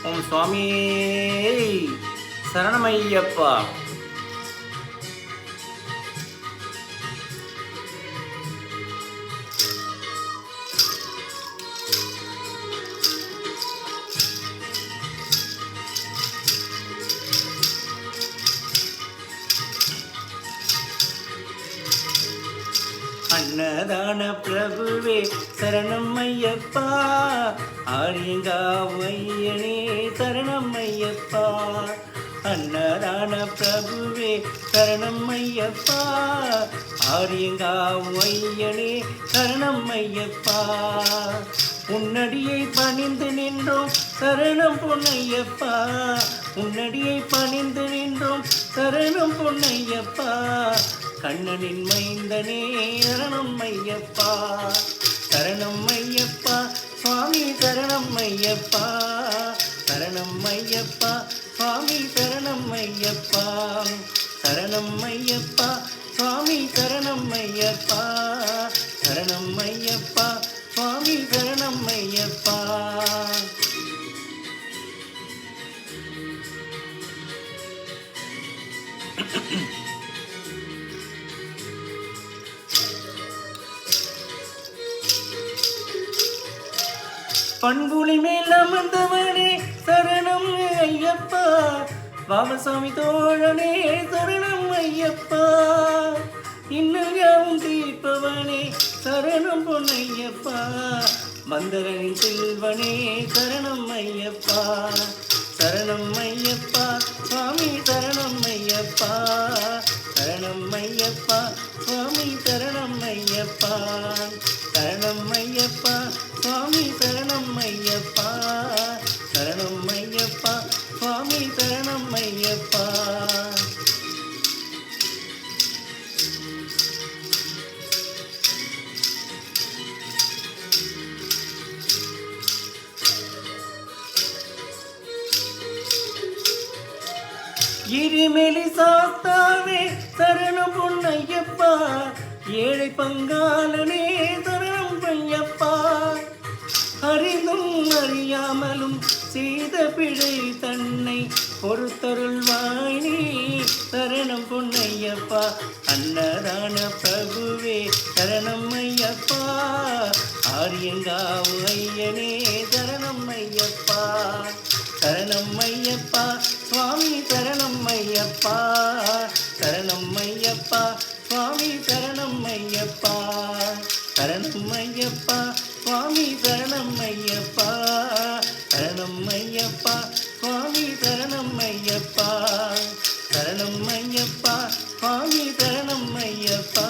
ஓம் சுவாமியே சரணமையப்பா. அன்னதான பிரபுவே சரணம் ஐயப்பா, ஆரியங்காவையனே சரணம் ஐயப்பா. அன்னதான பிரபுவே சரணம் ஐயப்பா, ஆரியங்காவையனே சரணம் ஐயப்பா. உன்னடியை பணிந்து நின்றோம் சரணம் பொன்னையப்பா, உன்னடியை பணிந்து நின்றோம் சரணம் பொன்னையப்பா. கண்ணனின் மைந்தனே சரணம் ஐயப்பா, சரணம் ஐயப்பா சுவாமி சரணம் ஐயப்பா, சரணம் ஐயப்பா சுவாமி சரணம் ஐயப்பா, சரணம் ஐயப்பா சுவாமி சரணம் ஐயப்பா, சரணம் ஐயப்பா சுவாமி சரணம் ஐயப்பா. பண்புலி மேல் அமர்ந்தவனே சரணம் ஐயப்பா, வாமசாமி தோழனே சரணம் ஐயப்பா. இன்னும் யாவும் தீர்ப்பவனே சரணம் பொன்னையப்பா, மந்தரனின் செல்வனே சரணம் ஐயப்பா, சரணம் ஐயப்பா சுவாமி சரணம் ஐயப்பா, சரணம் ஐயப்பா சுவாமி சரணம் ஐயப்பா, சரணம் ஐயப்பா சுவாமி சரணம் ஐயப்பா, சரணம் ஐயப்பா சுவாமி சரணம் ஐயப்பா. எரிமெலி சாஸ்தாவே சரணம் பொன்னையப்பா, ஏழை பங்காளனே சரணம் ஐயப்பா. அறிந்தும் அறியாமலும் செய்த பிழை தன்னை பொறுத்தருள்வாய் நீ சரணம் பொன்னையப்பா. அன்னதான பிரபுவே சரணம் ஐயப்பா, ஆரியங்காவு ஐயனே சரணம் ஐயப்பா, சரணம் ஐயப்பா சுவாமி சரணம் ஐயப்பா, சரணம் ஐயப்பா சுவாமி சரணம் ஐயப்பா, சரணம் ஐயப்பா சுவாமி சரணம் ஐயப்பா, சரணம் ஐயப்பா சுவாமி சரணம் ஐயப்பா, சரணம் ஐயப்பா சுவாமி சரணம் ஐயப்பா.